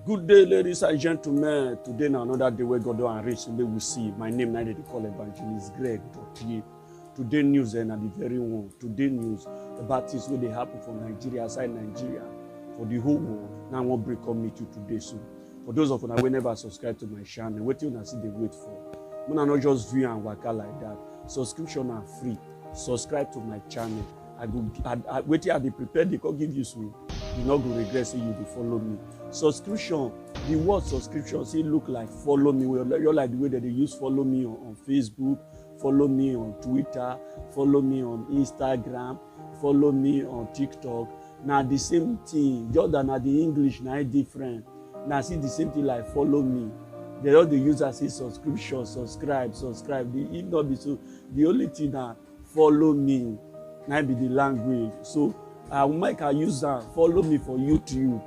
Good day, ladies and gentlemen. Today now another day where God don enrich me. We see my name now they call Evangelist Greg Dotie. Today news and the very one. Today news about things where they happen for Nigeria, outside Nigeria, for the whole world. Now I want break come meet you today. So for those of you who never subscribe to my channel, what you see they wait for. I'm not just view and work like that. Subscription are free. Subscribe to my channel. I wait here. They prepare. They can give you so you not go regret. Say you will follow me. Subscription. The word subscription say look like follow me. You're like the way that they use follow me on Facebook, follow me on Twitter, follow me on Instagram, follow me on TikTok. Now the same thing. Just that now the English now different. Now see the same thing like follow me. They all the user say subscription, subscribe. If not be so, the only thing that follow me now be the language. So I will make a user follow me for YouTube.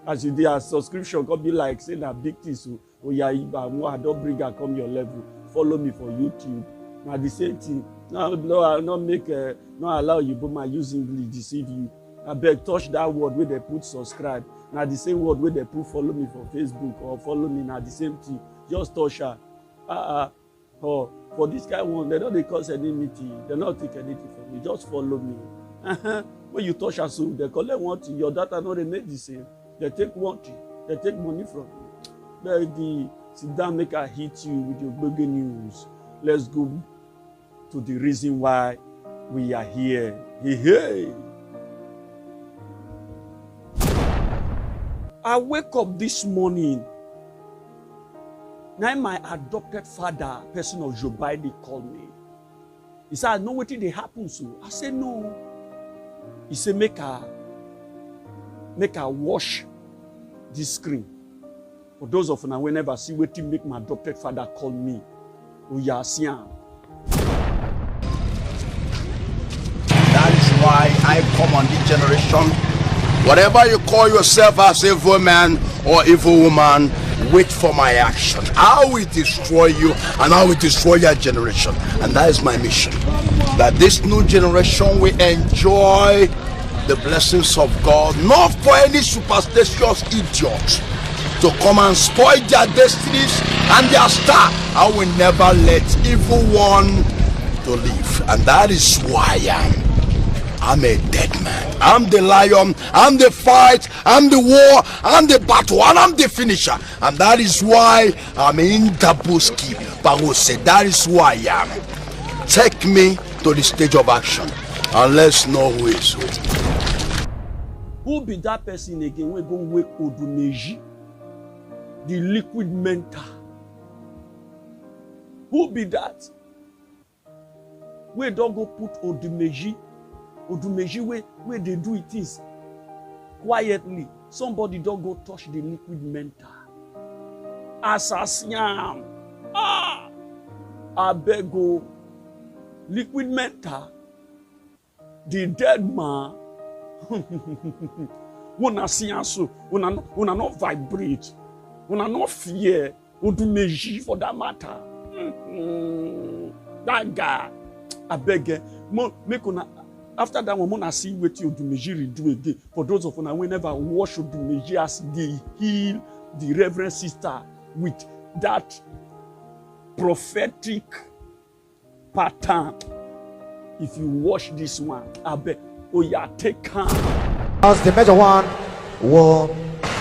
As you do a subscription, can be like say that big thing. So oh yeah, I don't bring her come your level. Follow me for YouTube. Now the same thing. No, I not make not allow you, but my use English deceive you. I beg touch that word where they put subscribe. Now the same word where they put follow me for Facebook or follow me. Now the same thing. Just touch her. Oh, for this guy one, they don't cause enmity. They don't take anything from me. Just follow me. When you touch her, so they collect one thing. Your data not remain the same. They take one thing. They take money from you. Baby, sit down, make her hit you with your big news. Let's go to the reason why we are here. Hey. I wake up this morning. Now my adopted father, person of Joe Biden, called me. He said, I know what did happen so. I said, no. He said, make her wash this screen. For those of you who never see what to make my adopted father call me. That is why I come on this generation. Whatever you call yourself as evil man or evil woman, wait for my action. I will destroy you and I will destroy your generation. And that is my mission. That this new generation will enjoy the blessings of God, not for any superstitious idiots to come and spoil their destinies and their star. I will never let evil one to live. And that is who I am. I'm a dead man. I'm the lion. I'm the fight. I'm the war. I'm the battle. And I'm the finisher. And that is why I'm in Dabuski. Bago said, that is who I am. Take me to the stage of action. And let's know who is who. Who be that person again? We go wake Odumeji, the liquid mentor. Who be that? We don't go put Odumeji where they do it is quietly. Somebody don't go touch the liquid mentor. Assassin. I beg go. Liquid mentor. The dead man. Una sianso. Una not vibrate. Una not fear. Odumeji for that matter. That guy. I beg. Make una. After that, one I see what Odumeji do again. For those of you who never watch Odumeji as they heal the Reverend Sister with that prophetic pattern. If you watch this one, I bet, oh yeah, take calm. As the major one will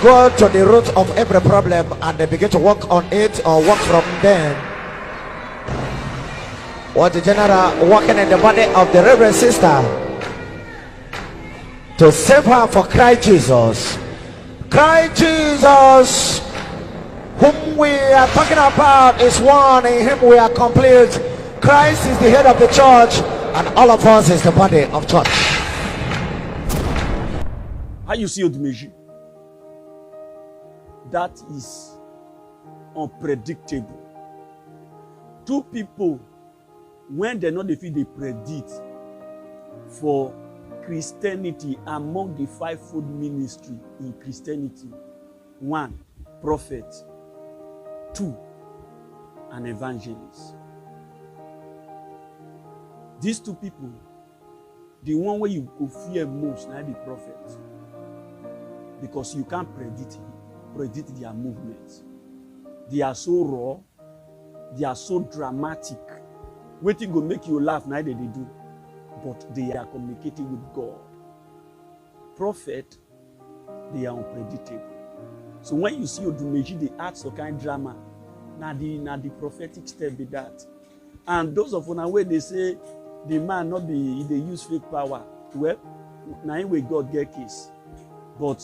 go to the root of every problem and they begin to work on it or work from them. What the general working in the body of the Reverend Sister to save her for Christ Jesus. Christ Jesus, whom we are talking about, is one. In him we are complete. Christ is the head of the church, and all of us is the body of church. How you see Odumeji? That is unpredictable. Two people, when they're not the field, they predict for Christianity among the fivefold ministry in Christianity. 1, prophet. 2, an evangelist. These two people, the one where you go fear most, not the prophet. Because you can't predict him. predict their movements. They are so raw, they are so dramatic. Waiting go make you laugh, neither they do. But they are communicating with God. Prophet, they are unpredictable. So when you see Odumeji, they add some kind of drama. Now the prophetic step be that. And those of una where they say the man not be, they use fake power. Well, now anyway God get case. But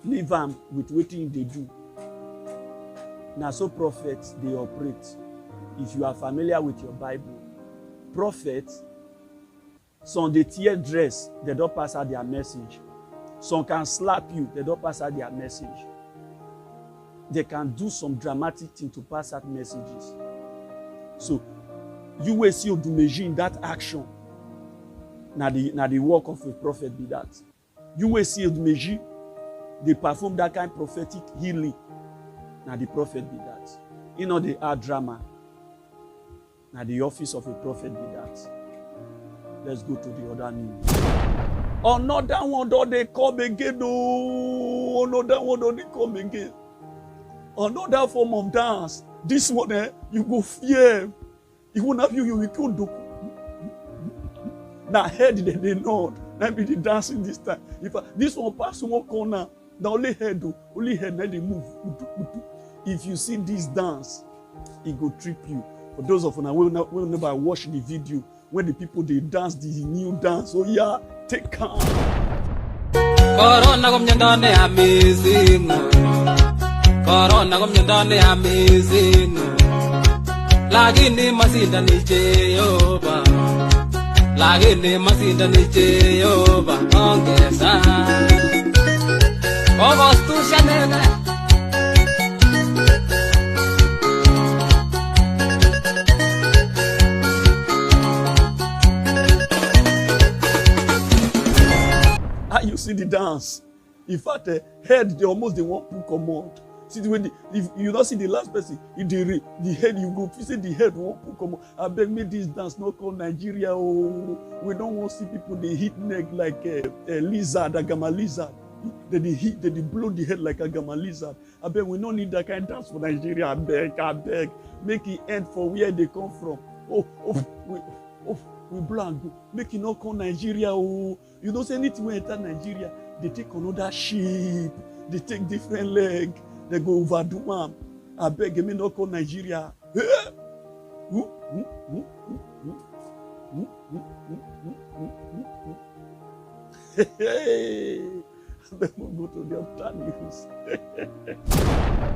leave them with waiting they do. Now so prophets, they operate. If you are familiar with your Bible, prophets, some they tear dress, they don't pass out their message. Some can slap you, they don't pass out their message. They can do some dramatic thing to pass out messages. So you will see Odumeji in that action. Now the work of a prophet be that. You will see Odumeji, they perform that kind of prophetic healing. Now the prophet be that. You know they add drama. Now the office of a prophet be that. Let's go to the other news. Another one don't they come again. Oh, another one don't they come again. Another form of dance. This one, you go fear. It won't have you will go do. Now head they nod. Now be the dancing this time. If this one pass one corner, the only head now they move. If you see this dance, it go trip you. For those of you will never watch the video when the people they dance the new dance. Oh yeah, take calm. Corona come ndani amazing. Corona come ndani amazing. Lakini masinda ni Jehova. Lakini masinda ni Jehova. Ongeza. Ogostusha nene. You see the dance. In fact, head they almost they want to come out. See the way if you don't see the last person, if the head you go, you see the head won't come out. I beg me this dance not called Nigeria. Oh, we don't want to see people they hit neck like a lizard, a gamma lizard. They blow the head like a gamma lizard. I beg we don't need that kind of dance for Nigeria. I beg, make it end for where they come from. We blow and go. Make it not call Nigeria. Oh, you don't say anything when enter Nigeria. They take another shape. They take different leg. They go overdo them. I beg me not call Nigeria. Then we'll go to the other news.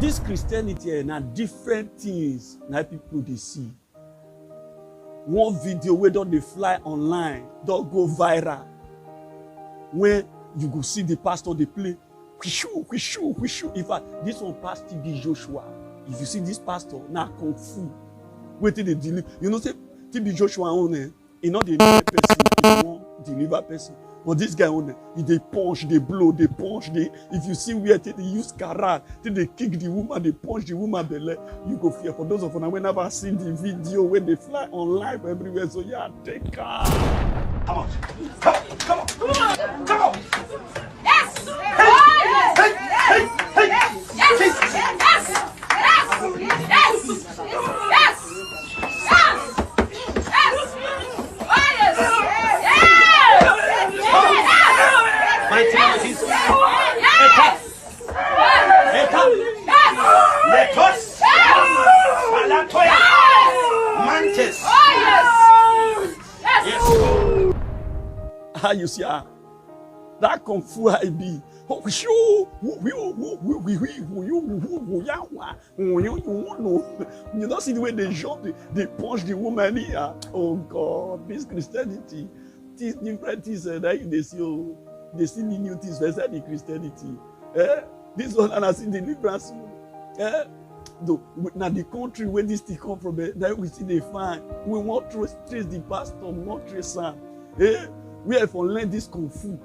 This Christianity now different things now people they see. One video where don't they fly online, don't go viral. When you go see the pastor they play, whishu. In fact, this one pass TB Joshua. If you see this pastor now kung fu, wait till they deliver. You know say TB Joshua on he not the deliver person, he won't deliver person. But this guy on they punch, they blow, they punch, if you see where they use karat, they kick the woman, they punch the woman belly, you go fear. For those of you who never seen the video when they fly on live everywhere, so yeah, take care. Come on. Yes! How you see that kung fu I be. You don't see the way they jump, they punch the woman here. Oh God, this Christianity, these different things that they see. They see the new things inside the Christianity. This one and I see deliverance. Now the country where this thing come from, that we see they find. We want to trace the pastor, we want to trace him. We have to learn this kung fu.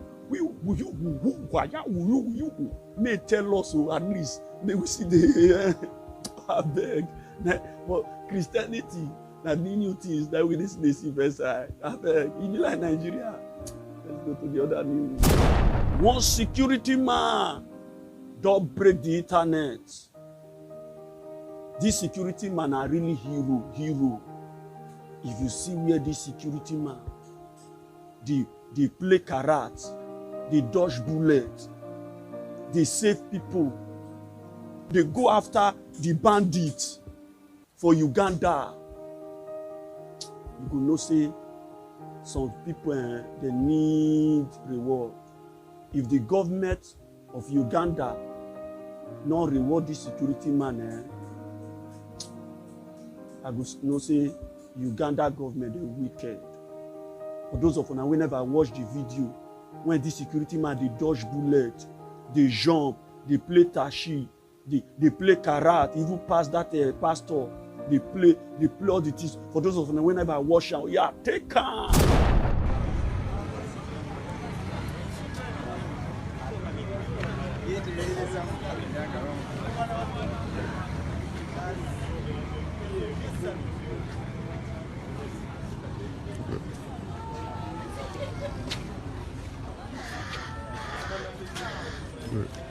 May tell us so at least. May we see the I beg. But Christianity, now the new things that we listen to see first side. I beg. It be like Nigeria. Let's go to the other news. One security man don't break the internet. This security man are really hero. If you see where this security man, they play carrots, they dodge bullets, they save people, they go after the bandits for Uganda. You go know say some people they need reward. If the government of Uganda not reward this security man, I go know say Uganda government they wicked. For those of you whenever I watch the video, when this security man they dodge bullet, they jump, they play tashi, they play karat, even pass that pastor, they play all the things. For those of you whenever I watch out, yeah, take care.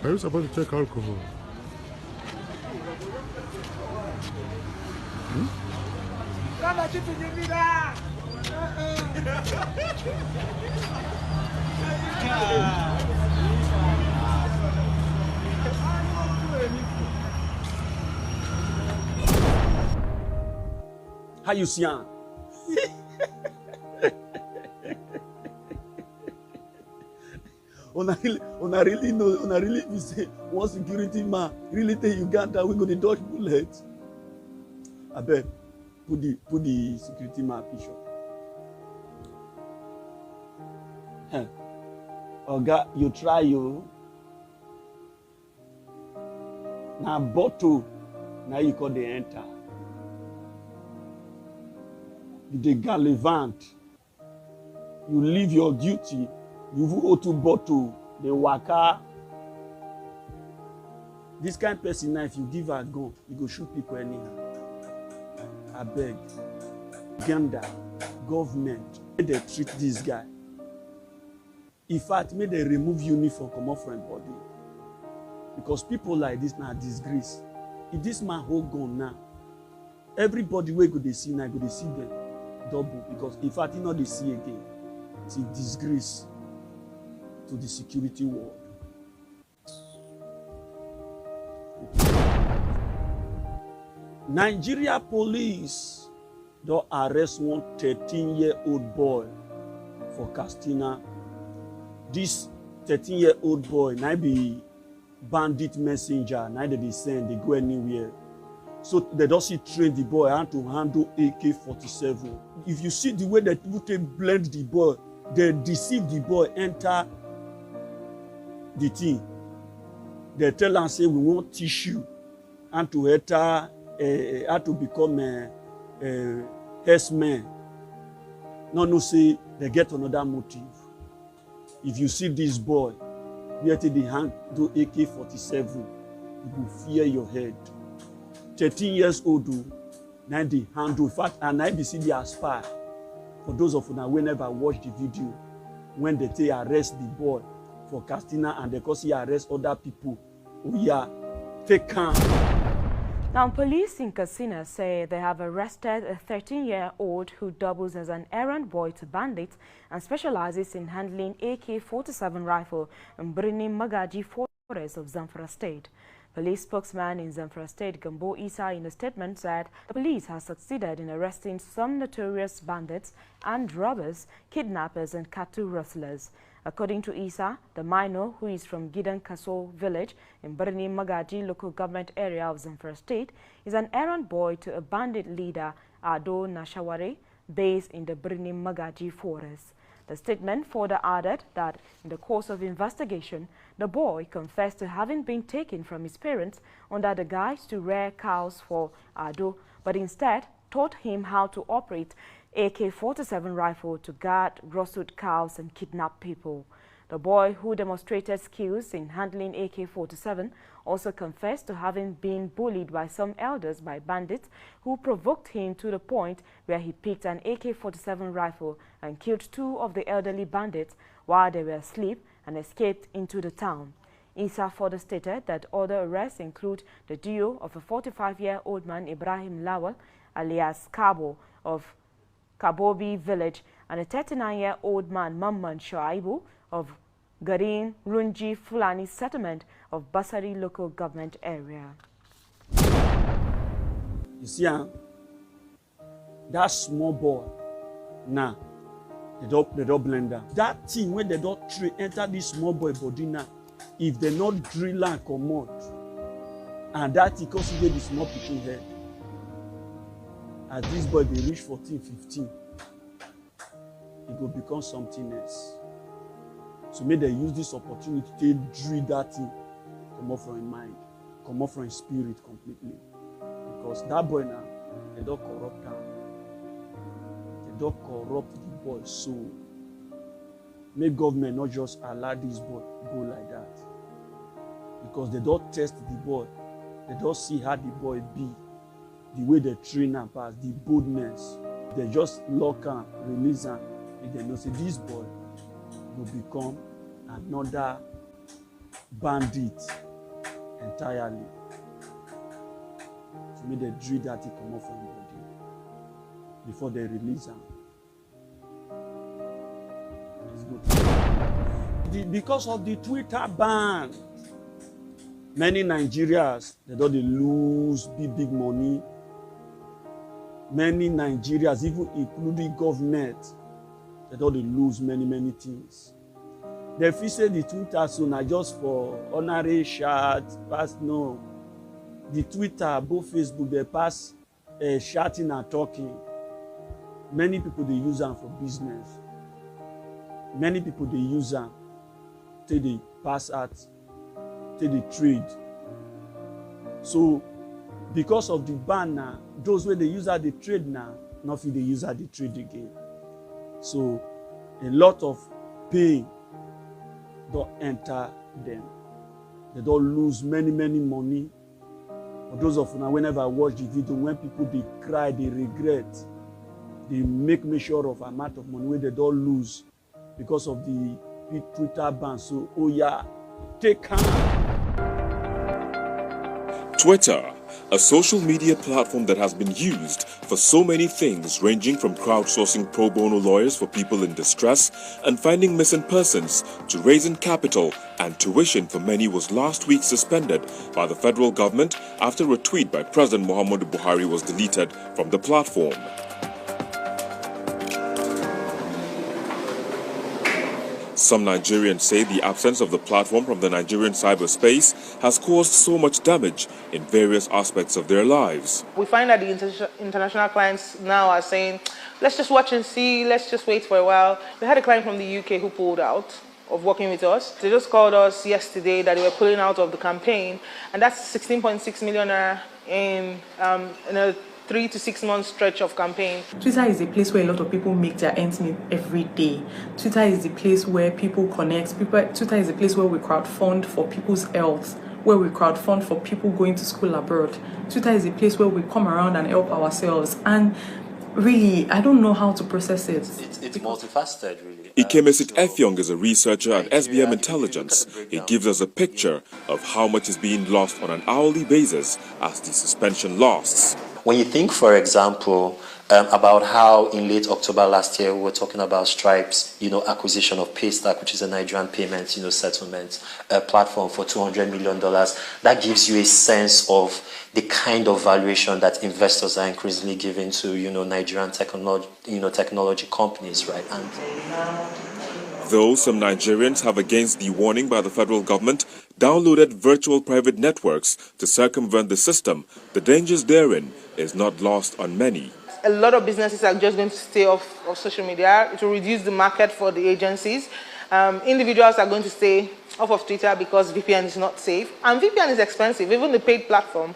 Are you supposed to check alcohol? How you see am? Una really be say one security man really take Uganda we go to dodge bullets. Abeg, put the security man picture. Oga, you try you. Na bottle, now you call the enter. You dey gallivant. You leave your duty. You go to bottle, the waka. This kind of person now, if you give a gun, you go shoot people anyhow. I beg. Uganda, government, may they treat this guy. In fact, may they remove uniform come off from body. Because people like this now disgrace. If this man hold gun now, everybody wey go dey see now, go dey see them double. Because in fact, he not dey see again. It's a disgrace to the security world. Nigeria police don't arrest one 13-year-old boy for Katsina. This 13-year-old boy now be bandit messenger. Now they send, they go anywhere. So they don't see train the boy how to handle AK-47. If you see the way that people blend the boy, they deceive the boy, enter the thing. They tell and say we won't teach you and to enter how to become a herdsman. No say they get another motive. If you see this boy, where they hand do AK-47, you will fear your head. 13 years old, now they handle. In fact, and I be see the aspire. For those of you now, whenever watch the video, when they arrest the boy for Katsina and because he arrest other people, we are take calm. Now, police in Katsina say they have arrested a 13-year-old who doubles as an errand boy to bandits and specializes in handling AK-47 rifle in Birni Magaji forest of Zamfara State. Police spokesman in Zamfara State, Gambo Isa, in a statement said the police has succeeded in arresting some notorious bandits and robbers, kidnappers and cattle rustlers. According to Isa, the minor, who is from Gidan Kaso village in Birni Magaji local government area of Zamfara State, is an errand boy to a bandit leader, Ado Nashaware, based in the Birni Magaji forest. The statement further added that in the course of investigation, the boy confessed to having been taken from his parents under the guise to rear cows for Ado, but instead taught him how to operate AK-47 rifle to guard rustled cows and kidnap people. The boy, who demonstrated skills in handling AK-47, also confessed to having been bullied by some elders by bandits who provoked him to the point where he picked an AK-47 rifle and killed two of the elderly bandits while they were asleep and escaped into the town. Isa further stated that other arrests include the duo of a 45-year-old man Ibrahim Lawal, alias Kabo, of Kabobi village, and a 39-year-old man Mamman Shoaibu of Garin Runji Fulani settlement of Basari local government area. You see, that small boy, now, they don't blend down. That thing when they don't enter this small boy body now, if they not drill and come out, and that it causes the small picking head. As this boy they reach 14, 15, it will become something else. So may they use this opportunity to drill that thing, come off from his mind, come off from his spirit completely. Because that boy now, they don't corrupt him. They don't corrupt the boy's soul. May government not just allow this boy go like that. Because they don't test the boy. They don't see how the boy be. The way they train and pass, the boldness. They just lock him, release him. And they know say this boy will become another bandit entirely. So may they drill that he come off from the body before they release him. It's good. Because of the Twitter ban, many Nigerians, they don't lose big money. Many Nigerians, even including government, they don't lose many things. They feel say the Twitter so not just for honorary shots, pass no. The Twitter, both Facebook, they pass shouting and talking. Many people they use them for business. Many people they use them till they pass out, till they trade. So because of the ban now, those where they use that they trade now, nothing they use that they trade again. So a lot of pain don't enter them. They don't lose many money. For those of you, whenever I watch the video, when people they cry, they regret, they make sure of amount of money where they don't lose because of the Twitter ban. So, oh yeah, take hand. Twitter, a social media platform that has been used for so many things, ranging from crowdsourcing pro bono lawyers for people in distress and finding missing persons to raising capital and tuition for many, was last week suspended by the federal government after a tweet by President Muhammadu Buhari was deleted from the platform. Some Nigerians say the absence of the platform from the Nigerian cyberspace has caused so much damage in various aspects of their lives. We find that the international clients now are saying, let's just watch and see, let's just wait for a while. We had a client from the UK who pulled out of working with us. They just called us yesterday that they were pulling out of the campaign, and that's 16.6 million in a 3 to 6 month stretch of campaign. Twitter is a place where a lot of people make their ends meet every day. Twitter is the place where people connect. Twitter is a place where we crowdfund for people's health, where we crowdfund for people going to school abroad. Twitter is a place where we come around and help ourselves. And really, I don't know how to process it. It's multifaceted, really. Ikemesit Efyong is a researcher at SBM Intelligence. He gives us a picture of how much is being lost on an hourly basis as the suspension lasts. When you think, for example, about how in late October last year we were talking about Stripe's, acquisition of Paystack, which is a Nigerian payments, settlement platform for $200 million, that gives you a sense of the kind of valuation that investors are increasingly giving to, Nigerian technology companies, right? And though some Nigerians have, against the warning by the federal government, downloaded virtual private networks to circumvent the system, the dangers therein is not lost on many. A lot of businesses are just going to stay off of social media. It will reduce the market for the agencies. Individuals are going to stay off of Twitter because VPN is not safe. And VPN is expensive. Even the paid platform,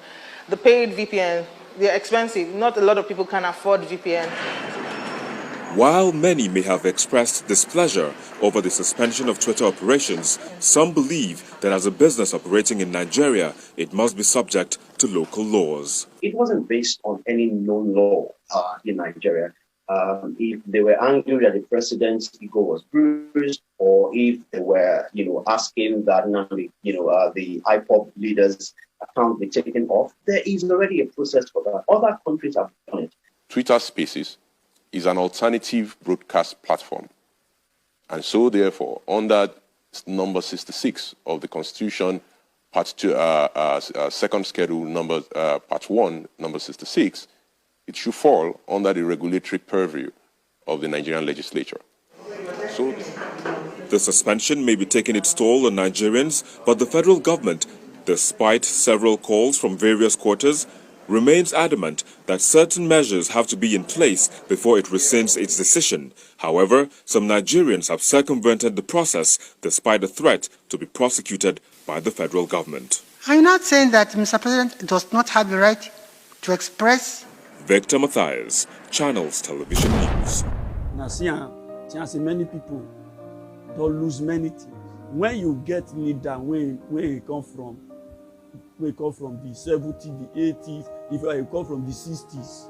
the paid VPN, they're expensive. Not a lot of people can afford VPN. While many may have expressed displeasure over the suspension of Twitter operations, some believe that as a business operating in Nigeria, it must be subject to local laws. It wasn't based on any known law in Nigeria. If they were angry that the president's ego was bruised, or if they were, asking that, the IPOB leaders' account be taken off. There is already a process for that. Other countries have done it. Twitter Spaces is an alternative broadcast platform. And so, therefore, under number 66 of the Constitution, Part 2, second schedule, Part 1, number 66, it should fall under the regulatory purview of the Nigerian legislature. So, the suspension may be taking its toll on Nigerians, but the federal government, despite several calls from various quarters, remains adamant that certain measures have to be in place before it rescinds its decision. However, some Nigerians have circumvented the process despite the threat to be prosecuted by the federal government. Are you not saying that Mr. President does not have the right to express? Victor Matthias, Channels Television News. Now, see many people don't lose many things. When you get leader, where you come from the 70s, the 80s, if you come from the 60s,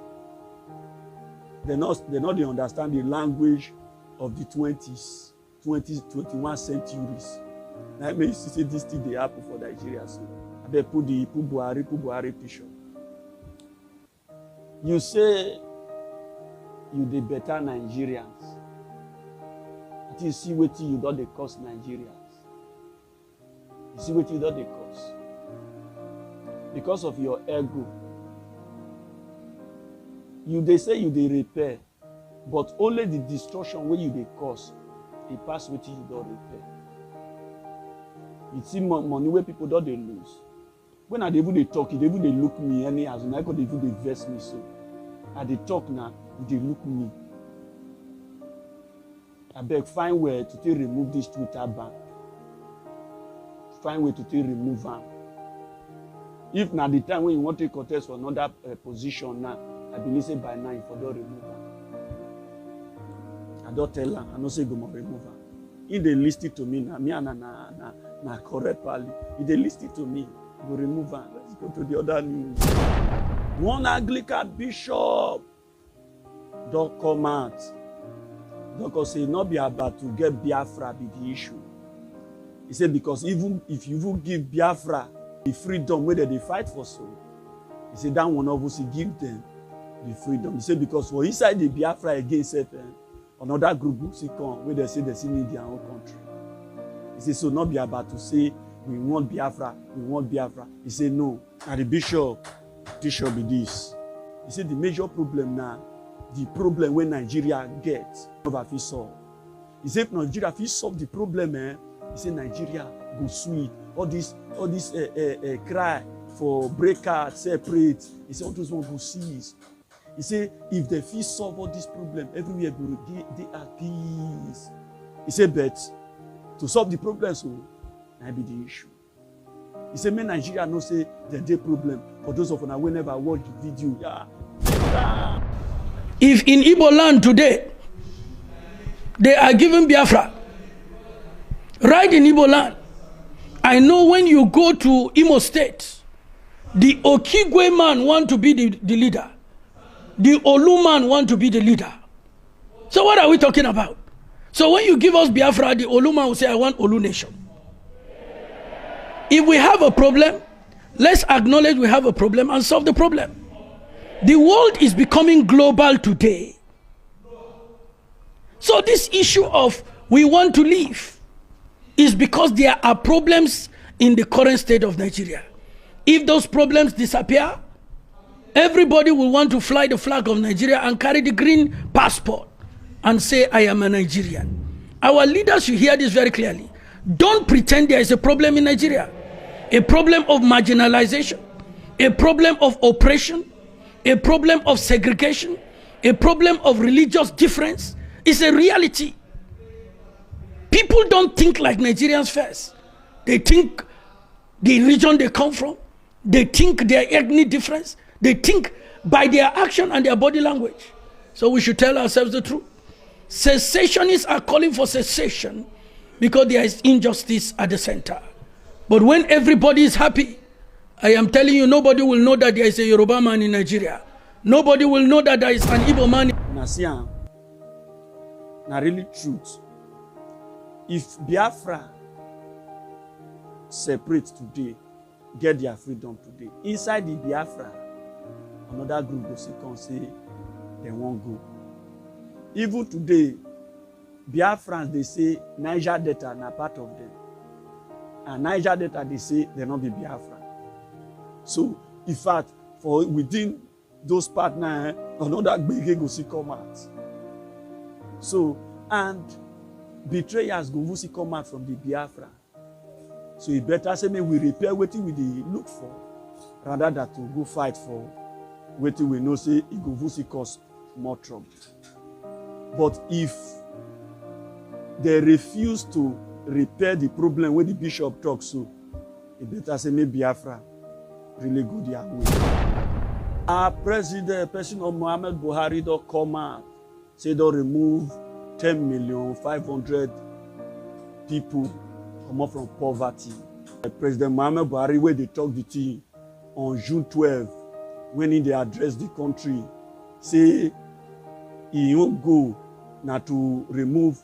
they not understand the language of the 20s, 21st centuries. That means to say this thing they happen for Nigeria. So they put Buhari picture. You say you the better Nigerians. You see what you don't they cost Nigerians. You see what you don't they cost. Because of your ego. They say you they repair, but only the destruction where you they cause, it pass what you don't repair. You see money where people don't they lose. When I even they talk, they even they look me anyhow, and I could even they vex me so. And they talk now, they look me. I beg, find way to remove this Twitter ban. Find way to remove them. If now the time when you want to contest for another position now, I believe say by now, if I don't remove them. I don't tell them, I don't say go remove them. If they list it to me, na correct pali. If they list it to me, go remove them. Let's go to the other news. One Anglican bishop don't come out. Don't say not be about to get Biafra be the issue. He said because even if you will give Biafra the freedom where they fight for so, he said that one obviously give them the freedom. He said because for inside the Biafra against another group come where they say they see in their own country. He said so not be about to say we want Biafra, we want Biafra. He said no. And the bishop be this. He said the major problem now, the problem when Nigeria gets never fit solve. He said if Nigeria fit solve the problem, he said Nigeria go sweet. All this cry for breakout, separate. He said all those ones go cease. He said if they fit solve all this problem, everywhere they are peace. He said but to solve the problem, so that be the issue. He said, men Nigeria no say the problem. For those of us who never watch the video, yeah. If in Igbo land today, they are giving Biafra, right in Igbo land, I know when you go to Imo State, the Okigwe man want to be the leader. The Olu man want to be the leader. So what are we talking about? So when you give us Biafra, the Olu man will say, I want Olu nation. If we have a problem, let's acknowledge we have a problem and solve the problem. The world is becoming global today. So this issue of we want to leave is because there are problems in the current state of Nigeria. If those problems disappear, everybody will want to fly the flag of Nigeria and carry the green passport and say, I am a Nigerian. Our leaders should hear this very clearly. Don't pretend there is a problem in Nigeria. A problem of marginalization, a problem of oppression, a problem of segregation, a problem of religious difference is a reality. People don't think like Nigerians first. They think the region they come from, they think their ethnic difference, they think by their action and their body language. So we should tell ourselves the truth. Secessionists are calling for cessation because there is injustice at the center. But when everybody is happy, I am telling you, nobody will know that there is a Yoruba man in Nigeria. Nobody will know that there is an Igbo man. Now really truth. If Biafra separate today, get their freedom today, inside the Biafra, another group will come say they won't go. Even today, Biafrans, they say Niger Delta na part of them. And Niger Delta, they say they not be Biafra. So, in fact, for within those partners, another big go see come out. So, and betrayers go see come out from the Biafra. So it better say me we repair what we look for, rather than to go fight for what we know say it go see cause more trouble. But if they refuse to repair the problem where the bishop talks, so it better say maybe Biafra really go their way. Our President Mohamed Buhari don't come out, say don't remove 10,500,000 people come up from poverty. President Mohamed Buhari, where they talk the thing on June 12, when they address the country, say he won't go now to remove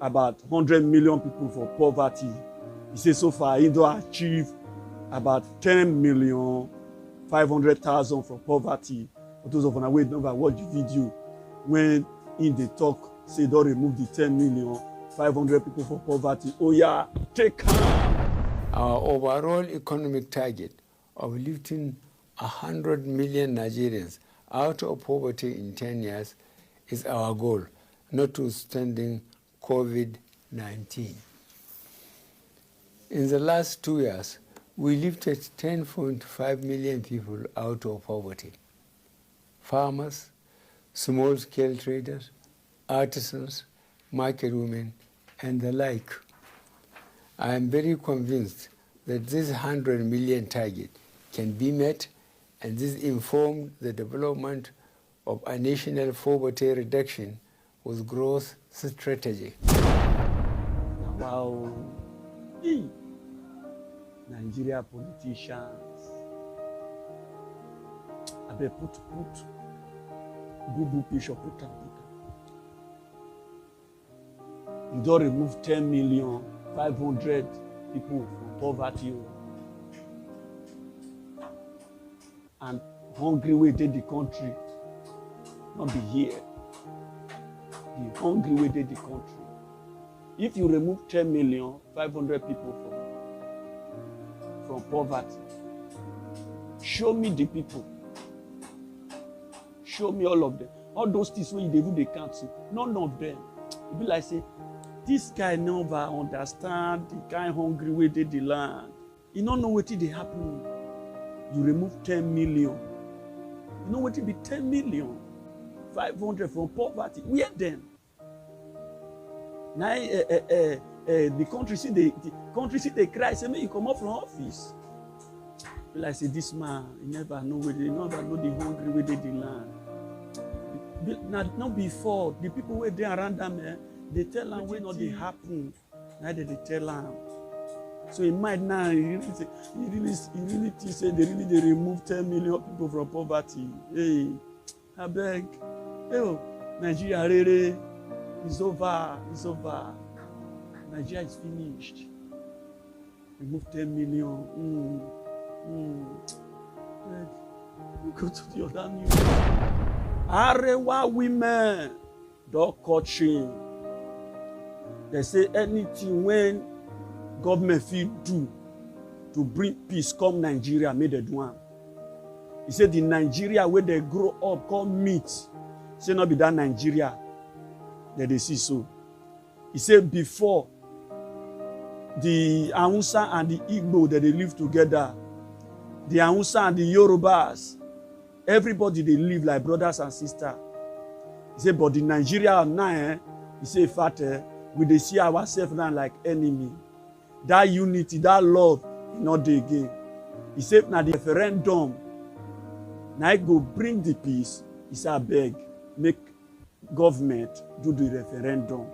about 100 million people for poverty. He says so far he don't achieve about 10,500,000 for poverty. For those of you who never watch the video, when in the talk say don't remove the 10,500,000 people for poverty. Oh yeah, take care. Our overall economic target of lifting 100 million Nigerians out of poverty in 10 years is our goal, notwithstanding COVID-19. In the last 2 years, we lifted 10.5 million people out of poverty. Farmers, small-scale traders, artisans, market women, and the like. I am very convinced that this 100 million target can be met, and this informed the development of a national poverty reduction with growth strategy. Wow. Nigeria politicians. I bet put Google picture, put them. You don't remove 10,500,000 people from poverty. And hungry waited the country, not be here. The hungry waited the country. If you remove 10,500,000 people from poverty, show me the people. Show me all of them. All those things where they do the council, none of them. It be like say, this guy never understand the kind hungry way they the land. He don't know what they happen. You remove 10 million. You know what it be 10,500,000 from poverty. Where then? Now the country see the country see they cry. Say, "May you come up from office." Be like say this man, he never know where they never know the hungry way they the land. Not before the people were there around them. They tell them when not they happen. Now they tell them. So in mind now, he really say they remove 10 million people from poverty. Hey, I beg. Hey, Nigeria really is over. It's over. Nigeria is finished. Remove 10 million. Go to the other news. Arewa women don't cut shame. They say anything when government feel do to bring peace come Nigeria, may they do one. He said the Nigeria where they grow up come meet. Say not be that Nigeria that they see so. He said before the Hausa and the Igbo that they live together, the Hausa and the Yorubas, everybody they live like brothers and sisters. He said, but the Nigeria now, he said, we they see ourselves now like enemy. That unity, that love, not there again. He said, now the referendum, now it go bring the peace. He said, I beg, make government do the referendum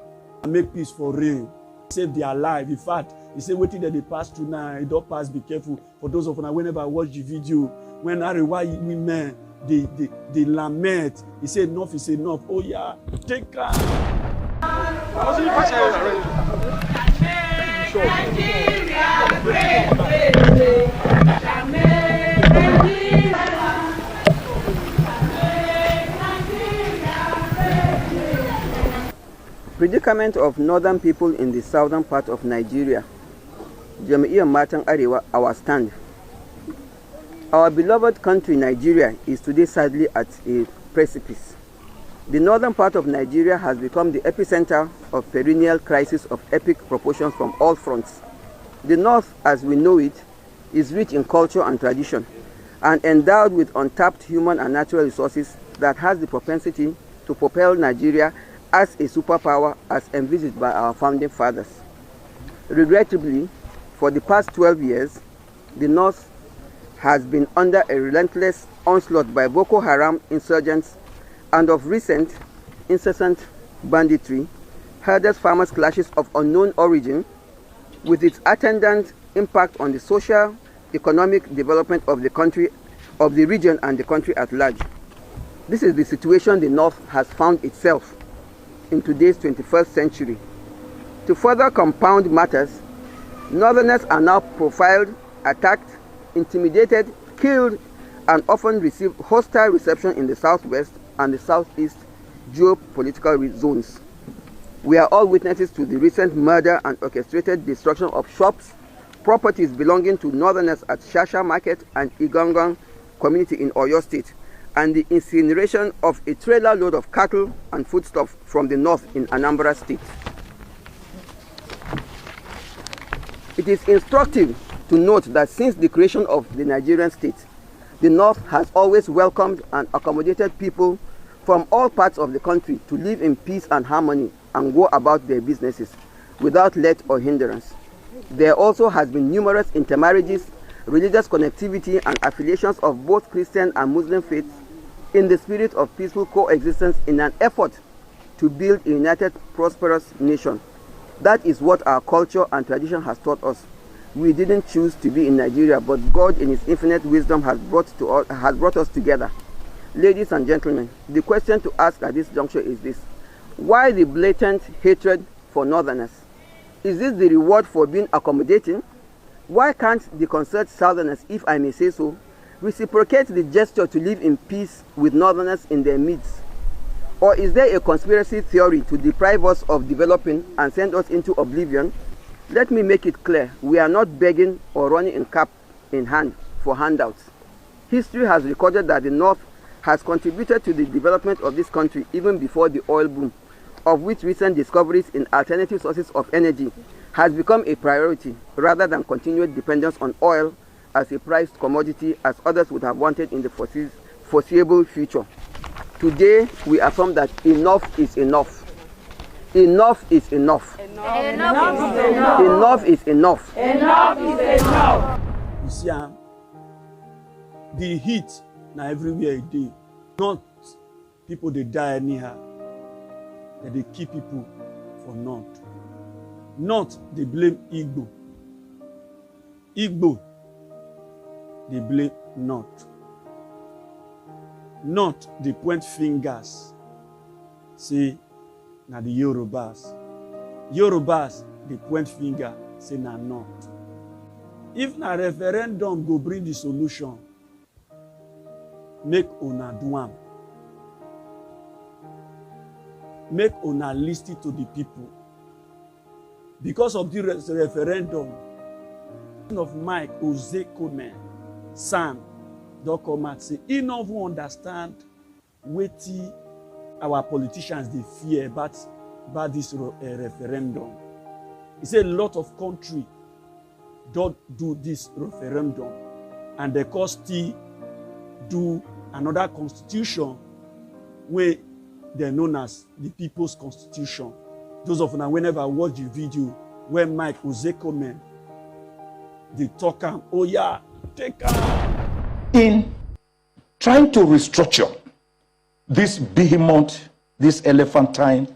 and make peace for real. Save their life. In fact, he said, waiting that they pass through now, it don't pass, be careful. For those of you, whenever I watch the video, when Arewa women, they lament, he said, enough is enough. Oh yeah, take care. Predicament of northern people in the southern part of Nigeria. Jam'iyyar Matan Arewa, our stand. Our beloved country Nigeria is today sadly at a precipice. The northern part of Nigeria has become the epicenter of perennial crisis of epic proportions from all fronts. The north, as we know it, is rich in culture and tradition, and endowed with untapped human and natural resources that has the propensity to propel Nigeria as a superpower as envisaged by our founding fathers. Regrettably, for the past 12 years, the North has been under a relentless onslaught by Boko Haram insurgents and of recent, incessant banditry, herders farmers clashes of unknown origin, with its attendant impact on the social, economic development of the country, of the region and the country at large. This is the situation the North has found itself in today's 21st century. To further compound matters, Northerners are now profiled, attacked, intimidated, killed, and often receive hostile reception in the southwest and the southeast geopolitical zones. We are all witnesses to the recent murder and orchestrated destruction of shops, properties belonging to Northerners at Shasha Market and Igangan community in Oyo State, and the incineration of a trailer load of cattle and foodstuffs from the north in Anambra State. It is instructive to note that since the creation of the Nigerian state, the North has always welcomed and accommodated people from all parts of the country to live in peace and harmony and go about their businesses without let or hindrance. There also has been numerous intermarriages, religious connectivity, and affiliations of both Christian and Muslim faiths in the spirit of peaceful coexistence in an effort to build a united, prosperous nation. That is what our culture and tradition has taught us. We didn't choose to be in Nigeria, but God in His infinite wisdom has brought us together. Ladies and gentlemen, the question to ask at this juncture is this: why the blatant hatred for Northerners? Is this the reward for being accommodating? Why can't the concerned Southerners, if I may say so, reciprocate the gesture to live in peace with Northerners in their midst? Or is there a conspiracy theory to deprive us of developing and send us into oblivion? Let me make it clear, we are not begging or running in cap in hand for handouts. History has recorded that the North has contributed to the development of this country even before the oil boom, of which recent discoveries in alternative sources of energy has become a priority rather than continued dependence on oil as a priced commodity as others would have wanted in the foreseeable future. Today, we affirm that enough is enough. Enough is enough. Enough is enough. Enough is enough. Enough is enough. You see, the heat now everywhere a day. Not people they die anyhow. That they keep people for naught. Not they blame Igbo. Igbo they blame not. Not they point fingers. Say na the Yorubas. Yorubas they point finger. Say na not. If na referendum go bring the solution, make una do am. Make una listen to the people. Because of the referendum of Mike Ozekhome, Sam don come out say he no even understand wetin our politicians dey fear about this referendum. He say a lot of country don't do this referendum and they can still do another constitution where they're known as the People's Constitution. Those of you whenever I watch the video where Mike Ozekhome they talk am, oh yeah, take am. In trying to restructure this behemoth, this elephantine,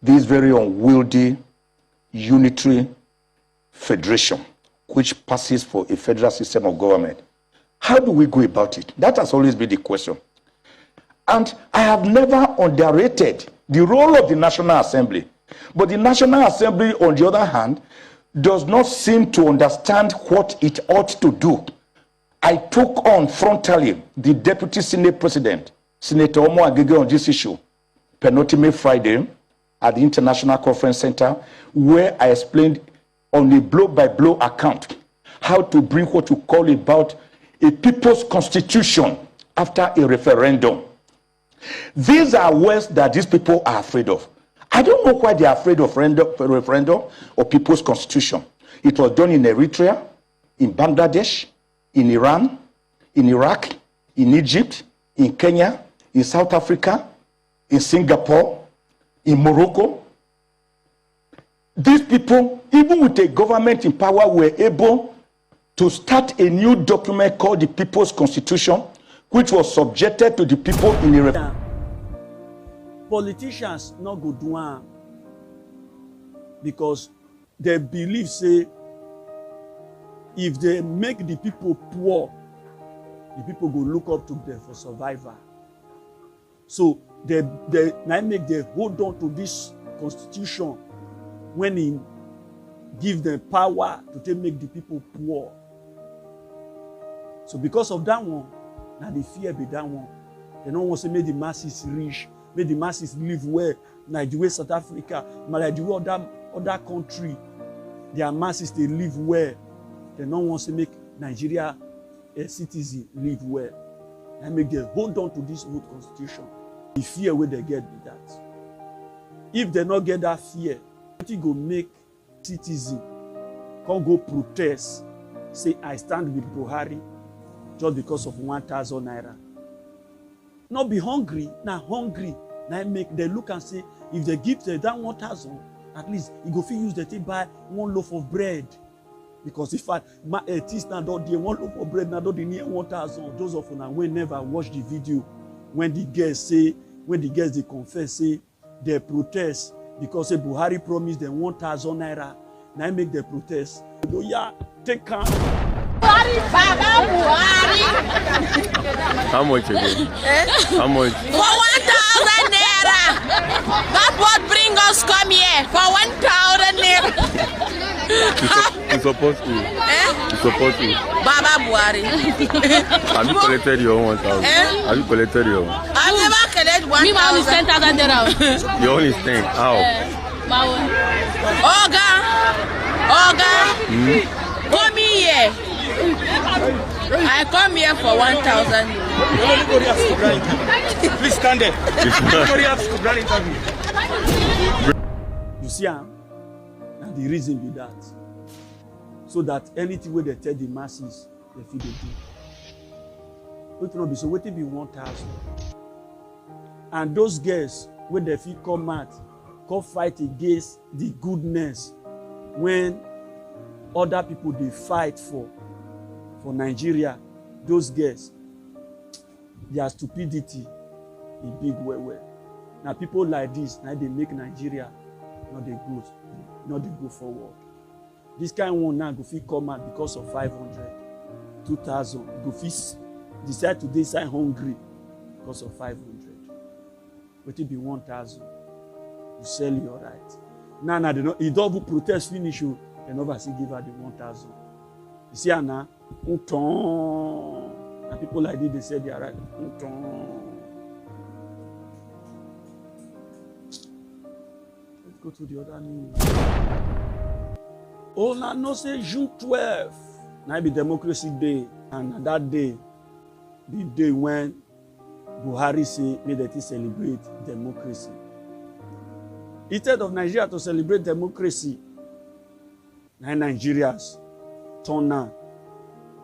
this very unwieldy unitary federation, which passes for a federal system of government, how do we go about it? That has always been the question. And I have never underrated the role of the National Assembly. But the National Assembly, on the other hand, does not seem to understand what it ought to do. I took on frontally the Deputy Senate President, Senator Omo Agege, on this issue, penultimate Friday at the International Conference Center, where I explained on a blow-by-blow account how to bring what you call about a people's constitution after a referendum. These are words that these people are afraid of. I don't know why they are afraid of referendum or people's constitution. It was done in Eritrea, in Bangladesh, in Iran, in Iraq, in Egypt, in Kenya, in South Africa, in Singapore, in Morocco. These people, even with a government in power, were able to start a new document called the People's Constitution, which was subjected to the people in a referendum. Politicians not go do am because they believe, say, if they make the people poor, the people go look up to them for survival. So they now make them hold on to this constitution when he give them power to make the people poor. So because of that one, now the fear be that one. They don't want to make the masses rich, make the masses live well. Like the way South Africa, like the way other country, their masses they live well. They don't want to make Nigeria a citizen live well. And make them hold on to this old constitution. The fear where they get with that. If they not get that fear, they go make citizen come go protest, say I stand with Buhari just because of 1,000 naira. Not be hungry, now hungry. Now make they look and say if they give them that 1,000, at least you go fit use the thing buy one loaf of bread. Because if my teeth now don't there one loaf of bread now don't near 1,000. Those of you will never watch the video when the girls they confess say they protest because say Buhari promised them 1,000 naira. Now make the protest. So yeah, take calm. How much again? How much? For 1,000 naira. That's what bring us come here. For 1,000 naira. You support who? You support who? Baba Buhari. Have you collected your own 1,000? Have you collected your own? I've never collected 1,000. Me, my own is 10,000 naira. Your own is 10. How? My own. Oga. Come here. I come here for 1,000. Please stand there. You see, now the reason be that. So that anything where they tell the masses, they feel they do. It not be so waiting be 1,000. And those girls, when they feel come out, come fight against the goodness when other people they fight for Nigeria, those girls, their stupidity is big well. Now people like this, now they make Nigeria not they go forward. This kind of one now go fit come out because of 500, 2,000. Go fit decide to decide hungry because of 500. But it be 1,000. You sell your right. Now they don't. He don't protest finish you. They never see give her the 1,000. You see now, and people like this they say they are right. Let's go to the other news. Oh, now no say June 12. Now be Democracy Day, and that day, the day when Buhari say may they celebrate democracy. Instead of Nigeria to celebrate democracy, now Nigerians turn now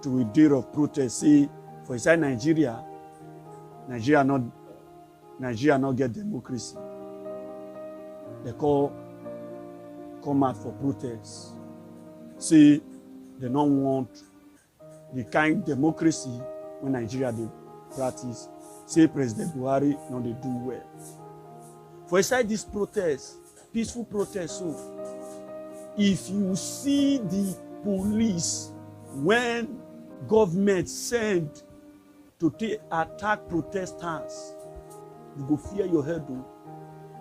to a day of protest. Say for inside Nigeria not get democracy. They come out for protests. Say they don't want the kind democracy when Nigeria they practice. Say President Buhari no they do well. For inside this protest, peaceful protest, so if you see the police when government send to attack protesters, you go fear your head though.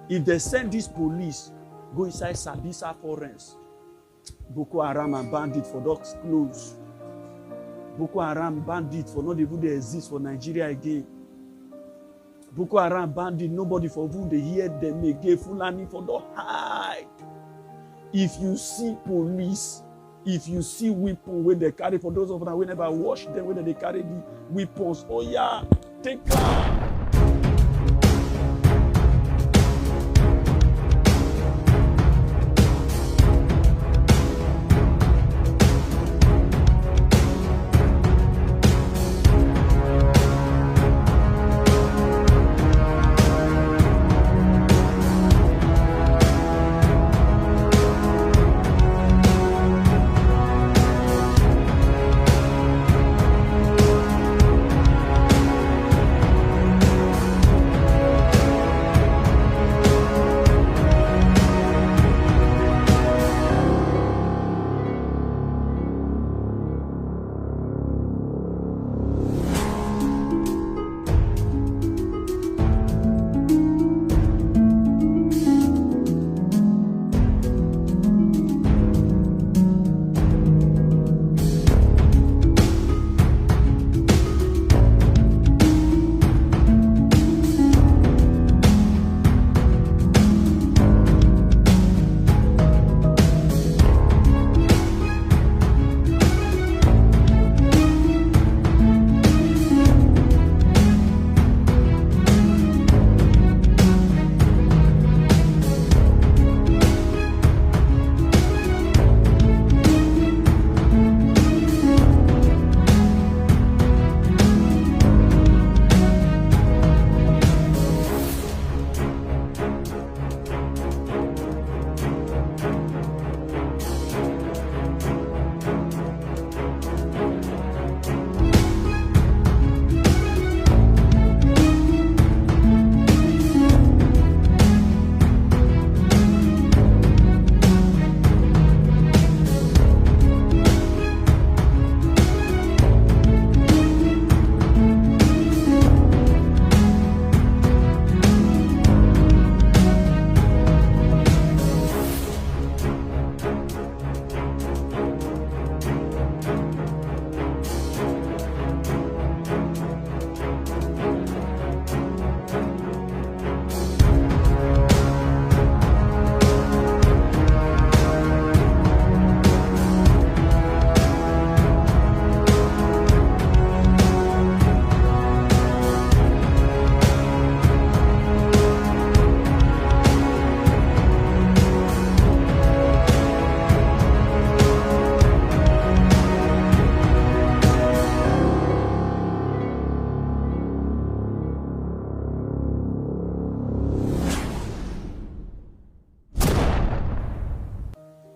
If they send this police go inside Sabisa Forest, Boko Haram and bandits for dogs close. Boko Haram bandits for not even they exist for Nigeria again. Boko Haram bandits, nobody for who they hear them again. Fulani for the hide. If you see police, if you see weapons when they carry, for those of them who never wash them, when they carry the weapons, oh yeah, take care.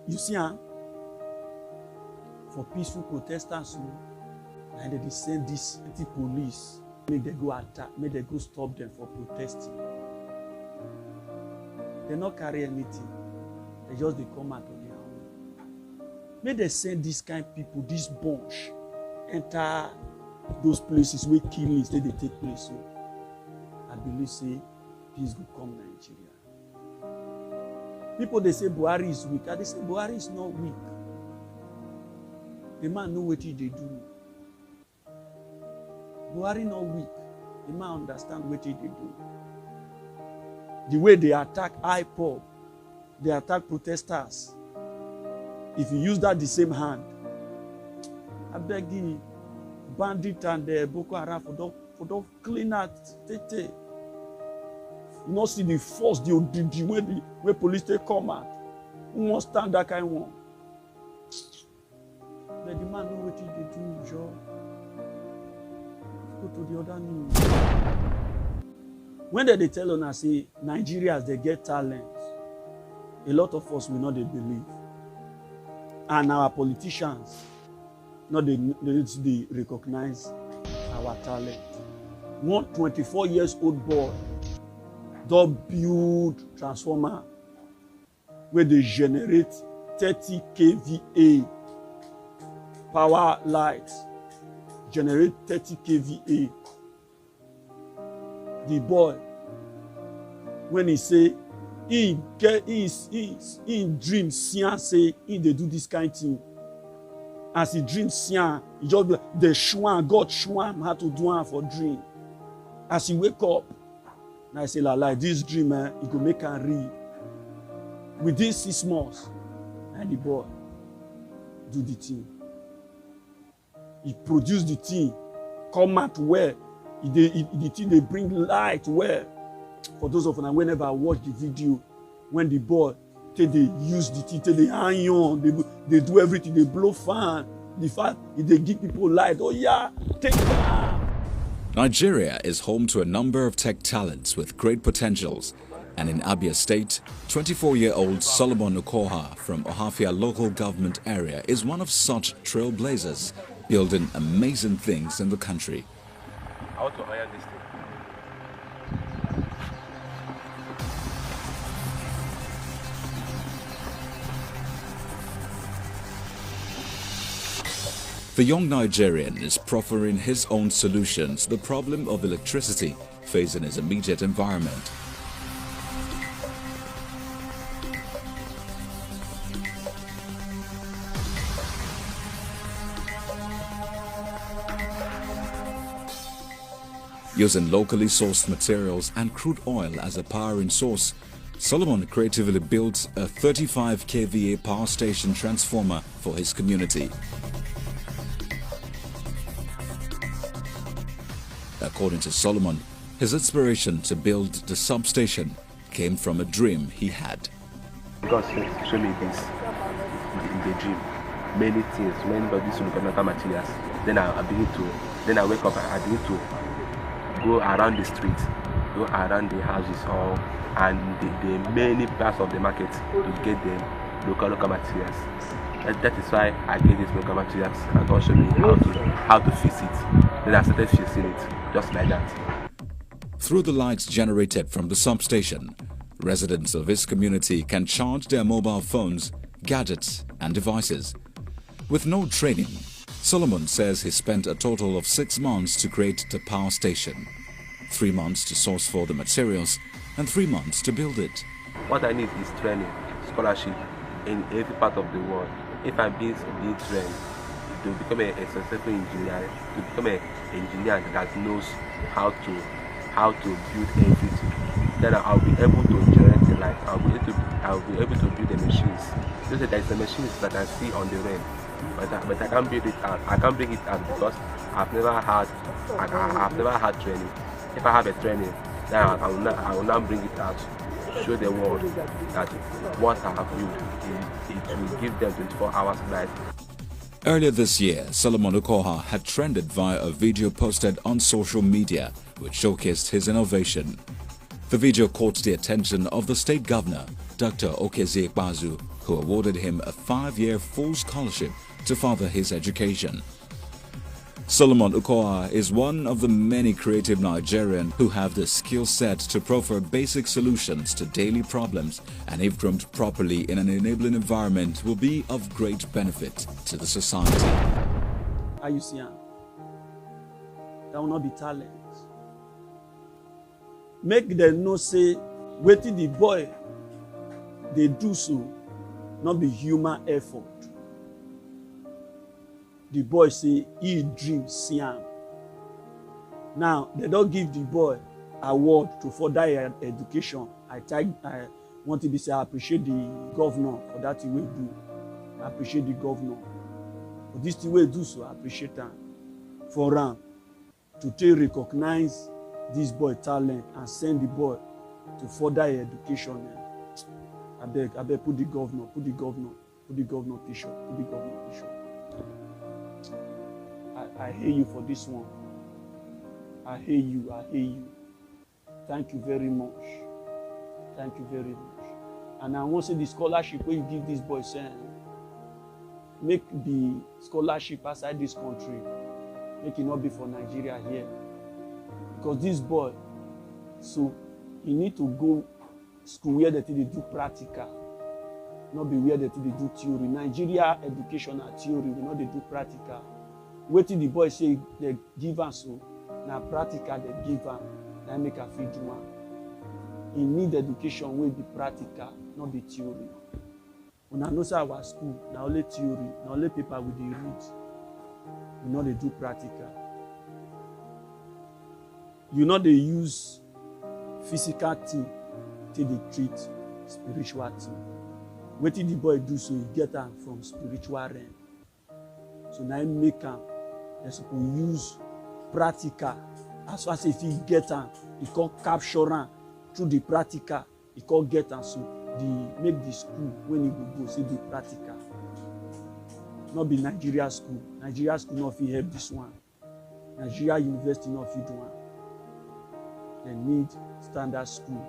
You see, for peaceful protesters, and they send this anti-police, make they go attack, make they go stop them for protesting. They not carry anything. They just they come out on their own. Make they send this kind of people, this bunch, enter those places where killings they take place. So I believe say peace will come Nigeria. People they say Buhari is weak. And they say Buhari is not weak. The man know what he do. Buhari not weak. The man understand what he do. The way they attack IPOB, they attack protesters. If you use that the same hand, I beg you, bandit and Boko Haram for don't clean out. You not see the force, the way police take come out. Who won't stand that kind of one? But the man know what he do, Joe. Go to the other news. When they tell us, say, Nigerians, they get talent, a lot of us will not believe. And our politicians, they recognize our talent. One 24 years old boy, they build transformer where they generate 30 kVA power lights, generate 30 kVA. The boy, when he say he dream sian say he dey do this kind thing. As he dream sian, he just be like, the shwan, God shwan how to do am for dream. As he wake up, and I say like this dream, he go make am real. Within 6 months, and the boy do the thing. He produce the thing, come out well. The thing they bring light well. For those of us whenever I watch the video, when the boy they use the thing, they iron, they do everything, they blow fan. The fact they give people light. Oh yeah, take that. Nigeria is home to a number of tech talents with great potentials. And in Abia State, 24-year-old Solomon Okoha from Ohafia local government area is one of such trailblazers, building amazing things in the country. I want to hire this thing. The young Nigerian is proffering his own solutions to the problem of electricity facing his immediate environment. Using locally sourced materials and crude oil as a powering source, Solomon creatively built a 35 kVA power station transformer for his community. According to Solomon, his inspiration to build the substation came from a dream he had. God showed me this in the dream. Many things, when God used to look at materials, then I wake up and I begin to go around the street, go around the houses, and the many parts of the market to get the local materials. That is why I get these local materials, and God showed me how to fix it. Then I started fixing it, just like that. Through the lights generated from the substation, residents of his community can charge their mobile phones, gadgets, and devices. With no training, Solomon says he spent a total of 6 months to create the power station, 3 months to source for the materials, and 3 months to build it. What I need is training, scholarship in every part of the world. If I'm being trained to become a successful engineer, to become an engineer that knows how to build everything, then I'll be able to generate the light. I'll be able to build the machines. Just that there's the machines that I see on the rail. But I can't build it out. I can't bring it out because I've never had training. If I have a training, then I will not bring it out. Show the world that what I have built, it will give them 24 hours light. Earlier this year, Solomon Okoha had trended via a video posted on social media which showcased his innovation. The video caught the attention of the state governor, Dr. Okezie Ikpeazu, who awarded him a 5-year full scholarship to further his education. Solomon Okoha is one of the many creative Nigerians who have the skill set to proffer basic solutions to daily problems, and if groomed properly in an enabling environment will be of great benefit to the society. How you see him? That will not be talent. Make them know say wetin the boy they do so, not be human effort. The boy say he dream see am. Now they don't give the boy award to further education. I want to be say I appreciate the governor for that thing we do. I appreciate the governor for this thing we do, so I appreciate him for him to take recognize this boy talent and send the boy to further education. I beg put the governor picture. I hear you for this one. I hear you. Thank you very much. And I want to say the scholarship where you give this boy, make the scholarship outside this country. Make it not be for Nigeria here. Because this boy, so he need to go school where they do practical. Not be where they do theory. Nigeria education and theory, we know they do practical. Wait till the boy say they give us so now practical they give am, then make a feel do am. e need education wey be practical, not be theory. Una know say our school na only theory, na only paper we dey read. We no dey do practical. You no dey use physical thing till dey treat spiritual thing. Wetin the boy do so he get am from spiritual realm. So na him make am. They suppose use practical. As far as if he get am, he can capture am through the practical. He can get am so make the school when he go say the practical. Not be Nigeria school. Nigeria school no fit help this one. Nigeria university no fit do am. They need standard school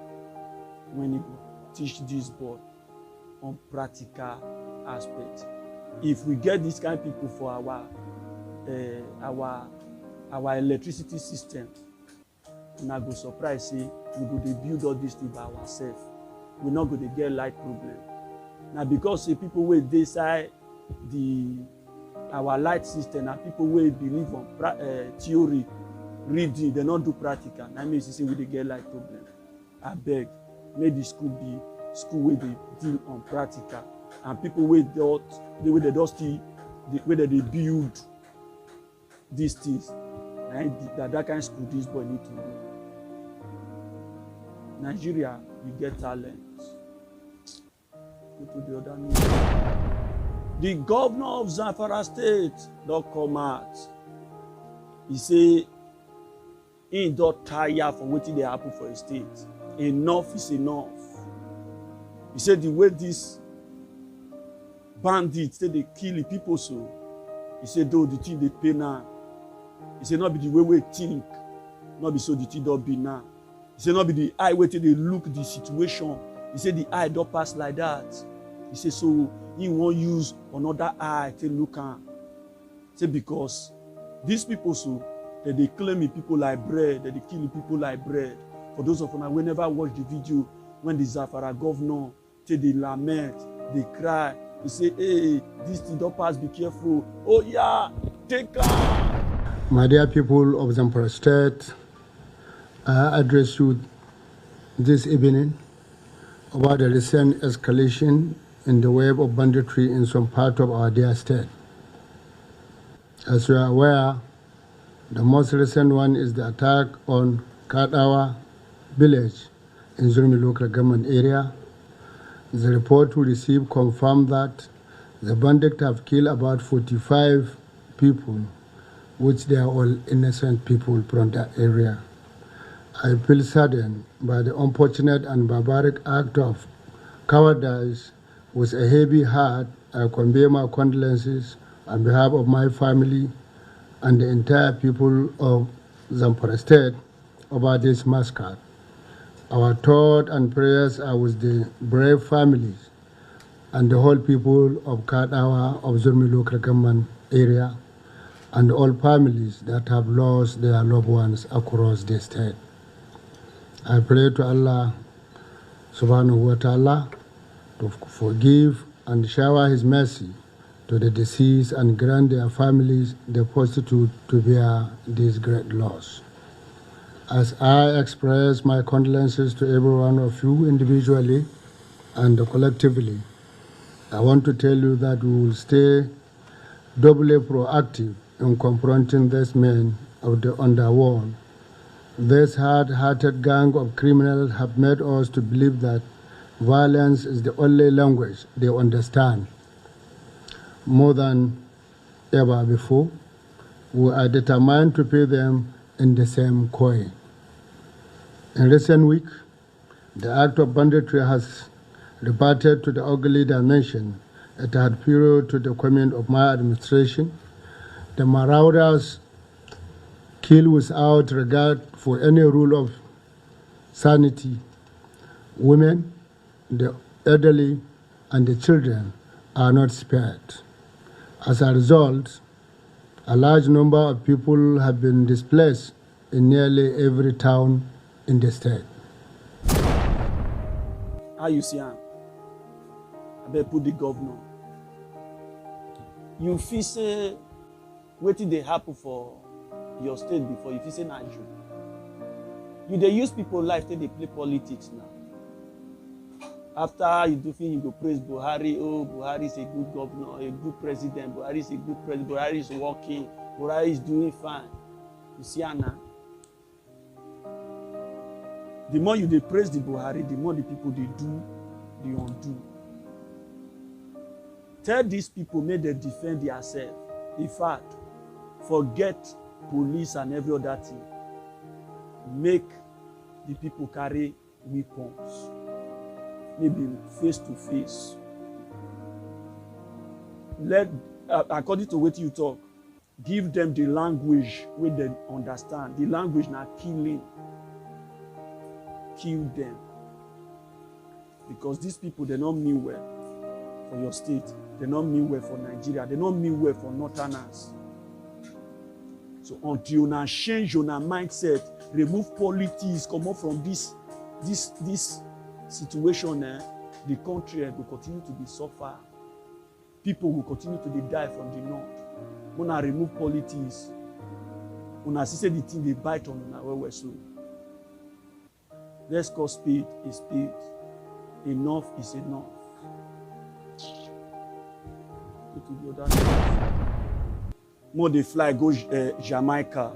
when he go teach this boy on practical aspect. If we get this kind of people for our electricity system, una go surprise say we go dey build all this thing by ourselves. We not go to get light problem. Now because say people wey dey inside our light system and people wey believe on theory, reading, they not do practical. That means say we dey get light problem. I beg, make the school be school where they deal on practical and people wey they build these things. That kind of school this boy need to do. Nigeria, we get talent. Go to the other news. The governor of Zamfara State don't come out. He say he don't tire for what they happen for his state. Enough is enough. He said the way these bandits say they kill people so. He said though the thing they pay now. He said not be the way we think, not be so the thing don't be now. He said not be the eye way till they look the situation. He said the eye don't pass like that. He said so he won't use another eye to look at. He said because these people so that they claim people like bread, that they kill people like bread. For those of us who never watch the video when the Zamfara governor till they lament, they cry, they say, hey, this thing don't pass, be careful. Oh yeah, take care. My dear people of Zamfara State, I address you this evening about the recent escalation in the wave of banditry in some part of our dear state. As you are aware, the most recent one is the attack on Kadawa village in Zurmi local government area. The report we received confirmed that the bandits have killed about 45 people, which they are all innocent people from that area. I feel saddened by the unfortunate and barbaric act of cowardice. With a heavy heart, I convey my condolences on behalf of my family and the entire people of Zamfara State about this massacre. Our thoughts and prayers are with the brave families and the whole people of Kadawa of Zurmi local government area and all families that have lost their loved ones across the state. I pray to Allah subhanahu wa ta'ala to forgive and shower His mercy to the deceased and grant their families the fortitude to bear this great loss. As I express my condolences to every one of you individually and collectively, I want to tell you that we will stay doubly proactive in confronting these men of the underworld. This hard-hearted gang of criminals have made us to believe that violence is the only language they understand. More than ever before, we are determined to pay them in the same coin. In recent weeks, the act of banditry has reverted to the ugly dimension it had prior to the coming of my administration. The marauders kill without regard for any rule of sanity. Women, the elderly, and the children are not spared. As a result, a large number of people have been displaced in nearly every town in the state. How you see him? I better put the governor. You feel say wetin dey happen for your state before, you feel say na you. You dey use people life till they play politics now. After you do finish, you go praise Buhari. Oh, Buhari is a good governor, a good president. Buhari is a good president. Buhari is working. Buhari is doing fine. You see, Anna. The more you dey praise the Buhari, the more the people they do, they undo. Tell these people, make them defend themselves. In fact, forget police and every other thing. Make the people carry weapons. Maybe face to face. Let, according to what you talk, give them the language where they understand. The language now killing. Kill them. Because these people, they don't mean well for your state. They don't mean well for Nigeria. They don't mean well for Northerners. So until you change your mindset, remove politics, come up from this situation, the country will continue to be suffer. People will continue to die from the north. When I remove politics, when I see the thing they bite on where we're so. Let's call speed a speed. Enough is enough. Go to the other side. More they fly, go Jamaica.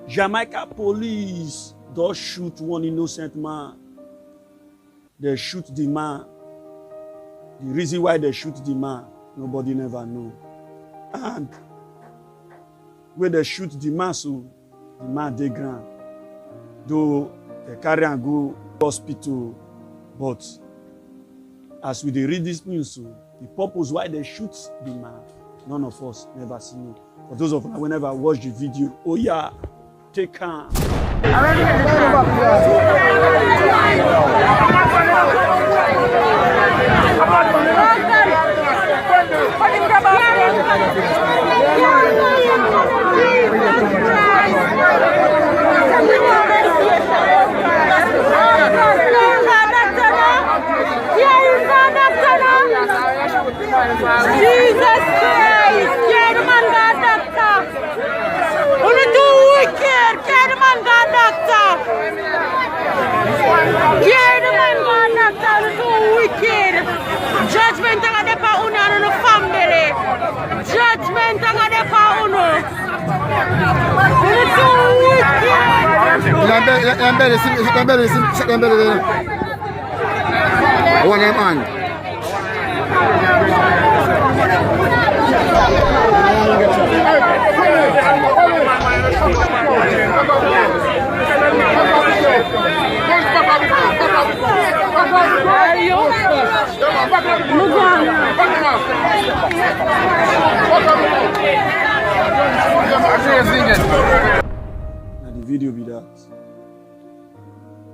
Jamaica police don't shoot one innocent man. They shoot the man. The reason why they shoot the man, nobody never know. And when they shoot the man, so the man dey ground. Though they carry and go hospital, but as we dey read this news, so the purpose why they shoot the man, none of us never seen it. For those of us who never watched the video, oh yeah. Take calm. Jesus Christ! Get him on that doctor! Only too wicked! Get him on that doctor! Get him on that doctor! Only too wicked! Judgment on the Pauno and the family! Judgment on the Pauno! Only too wicked! One man. Now the video be that.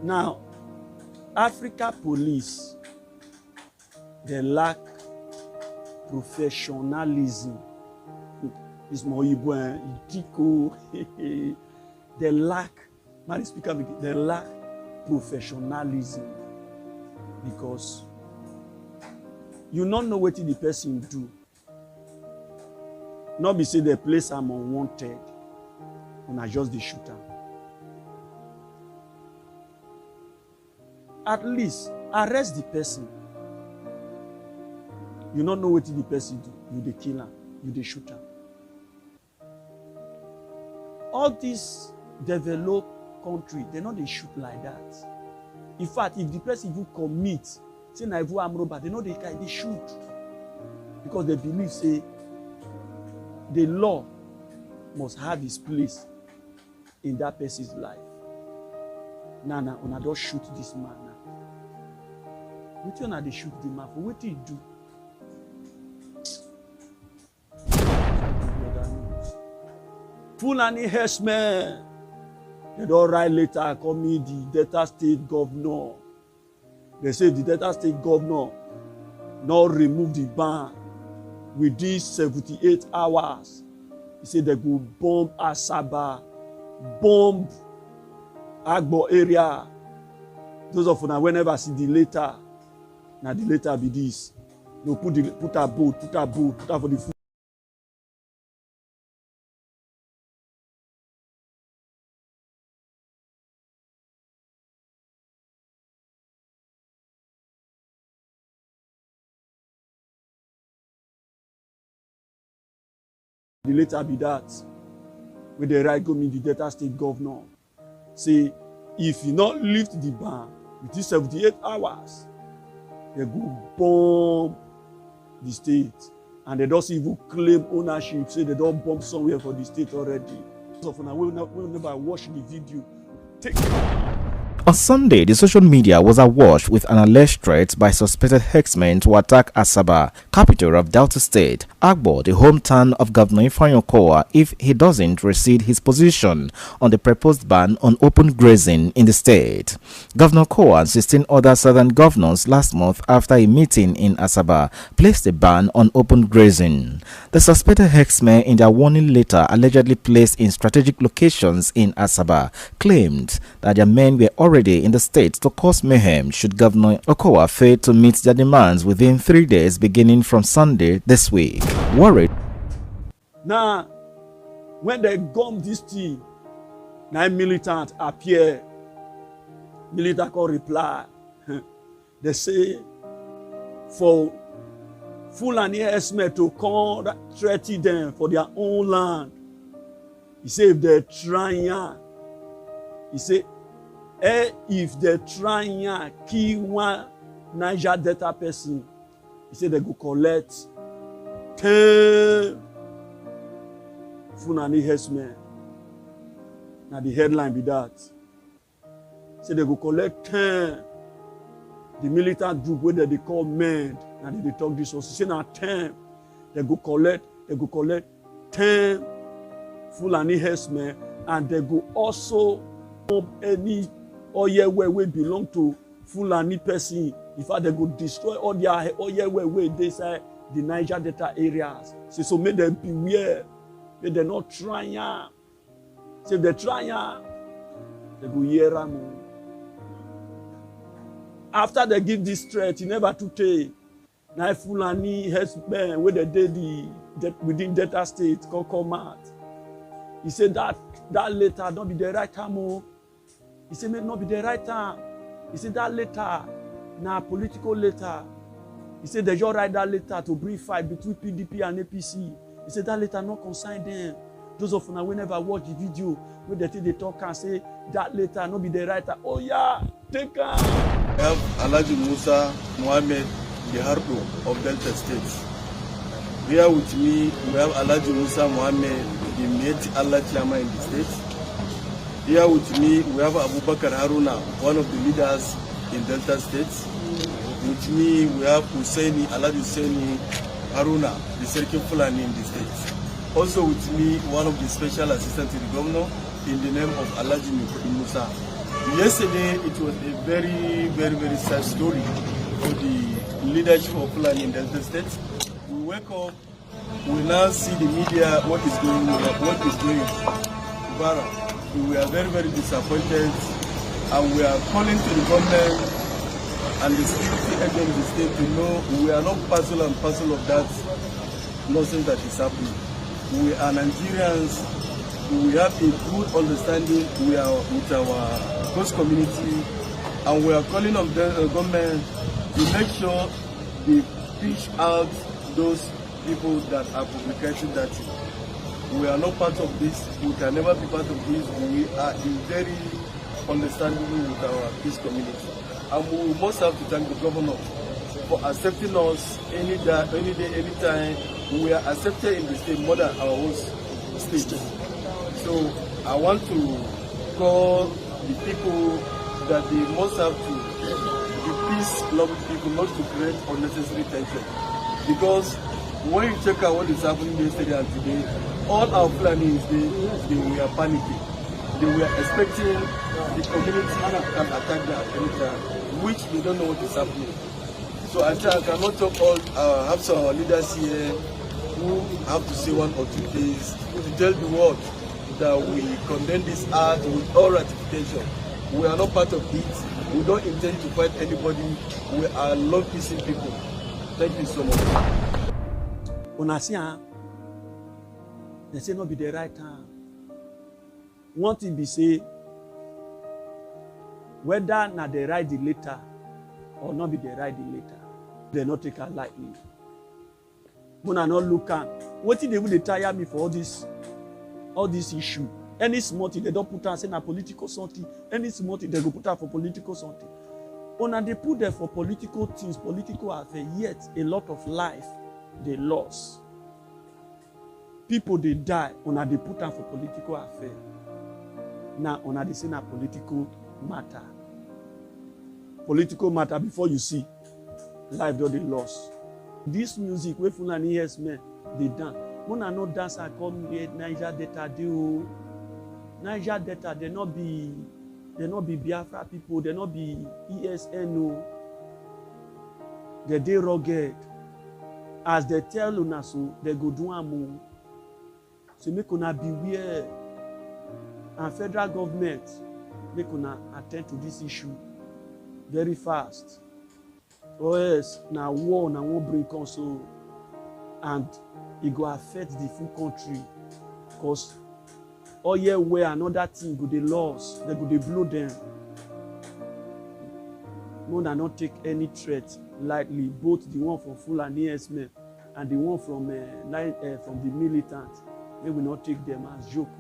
Now, Africa police, they lack professionalism. It's more Idiko. They lack, man, speaker, they lack professionalism because you don't know what the person do. Not be say they place am unwanted, and I just the shooter. At least arrest the person. You don't know what the person do. You the killer, you the shooter. All these developed countries, they not they shoot like that. In fact, if the person who commit, say na evil arm robber, they know they shoot because they believe say the law must have its place in that person's life. Now, una don't shoot this man now. What you they shoot the man for? What do you do? Fulani herdsmen, they don't write later, call me the Delta State governor. They say the Delta State governor not remove the ban within 78 hours. He said they go bomb Asaba, bomb Agbo area. Those of una whenever see the letter, now the letter be this. No put a boat for the food. The later be that, where the right go meet the Delta State governor, say, if you not lift the ban within 78 hours, they go bomb the state. And they don't even claim ownership, say they don't bomb somewhere for the state already. So for now, we'll never watch the video. Take On Sunday, the social media was awash with an alleged threat by suspected herdsmen to attack Asaba, capital of Delta State, Agbo, the hometown of Governor Ifeanyi Okowa, if he doesn't recede his position on the proposed ban on open grazing in the state. Governor Okowa and 16 other southern governors last month, after a meeting in Asaba, placed a ban on open grazing. The suspected herdsmen, in their warning letter allegedly placed in strategic locations in Asaba, claimed that their men were already in the state to cause mayhem should Governor Okowa fail to meet their demands within 3 days beginning from Sunday this week. Worried. Now, when they gum this thing, now militant appear, militant can reply. They say, for Fulani herdsmen to come threaten them for their own land. He said, if they're trying, he said, if they try and kill one Niger Delta person, he said they go collect 10 Fulani herdsmen. Now the headline be that. He said they go collect 10. The militant group where they call men, and they talk this also. He said now 10. They go collect 10 Fulani herdsmen, and they go also any oil where belong to Fulani person. In fact, they go destroy all their oil where they say the Niger Delta areas. So make them beware. May they not try. So if they try, they go hear them. After they give this threat, he never to take. Now Fulani herdsmen where they did within Delta State come out. He said that letter don't be the right time. He said, may not be the right time. He said, that letter, now political letter. He said, they just write that letter to bring fight between PDP and APC. He said, that letter not concern them. Those of them, whenever watch the video, when they talk and say, that letter not be the right time. Oh yeah, take care. We have Alhaji Musa Mohammed, the Hardo of Delta State. Here with me, we have Alhaji Musa Mohammed, the Meti Allah Chairman in the state. Here with me, we have Abubakar Haruna, one of the leaders in Delta State. With me, we have Husseini, Alhaji Husseini Haruna, the Serki Fulani in the state. Also with me, one of the special assistants to the governor in the name of Alhaji Musa. Yesterday, it was a very, very, very sad story for the leadership of Fulani in Delta State. We wake up, we now see the media, what is going on. We are very, very disappointed, and we are calling to the government and the security agents of the state to know we are not parcel and parcel of that nonsense that is happening. We are Nigerians, we have a good understanding with our host community, and we are calling on the government to make sure they fish out those people that are publicating that. We are not part of this. We can never be part of this. We are in very understanding with our peace community. And we must have to thank the governor for accepting us any day, anytime. We are accepted in the state more than our host state. So I want to call the people that they must have to be peace-loving people, not to create unnecessary tension. Because when you check out what is happening yesterday and today, all our Fulanis, they were panicking. They were expecting the community can attack them at any time, which they don't know what is happening. So I cannot talk all, have some of our leaders here have to say one or two things to tell the world that we condemn this act with all ratification. We are not part of it. We don't intend to fight anybody. We are love-peacing people. Thank you so much. Una see, they say not be the right time. One thing be say, whether na they write the letter or not be they write the letter, they not take it lightly. When I not look at what they will tire me for all this issue. Any small thing they don't put out say na political something. Any small thing they go put out for political something. When they put there for political things, political affairs, yet a lot of life they lost. People they die. When they put out for political affairs. Now when they say na political matter. Political matter before you see life don't they lost. This music wey Fulani herdsmen they dance. Mona no dance I come here Niger Delta do. Niger Delta they not be Biafra people, they not be ESN no. They rugged. As they tell una so, they go do am. So make una beware. And federal government make una attend to this issue very fast. Or else na war na won't bring console and it go affect the full country. Because all year where another thing go they lost, they go they blow them. No, they not take any threat lightly, both the one from Fulani herdsmen and the one from the militants. They will not take them as joke.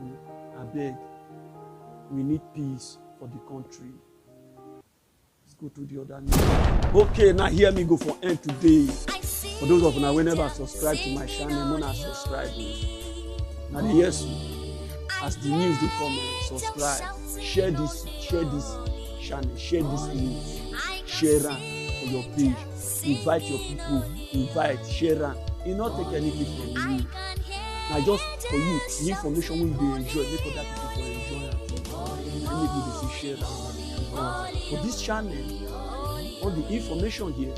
I beg. We need peace for the country. Let's go to the other news. Okay, now hear me go for end today. For those of you who never subscribe to my channel, not subscribe. Now yes, as the news they come, subscribe, share this channel, share this news, share it for your page, invite your people, share it. You not take anything from you. Now just for you, the information will be enjoyed, make other people to enjoy it. And make you share it. For this channel, all the information here,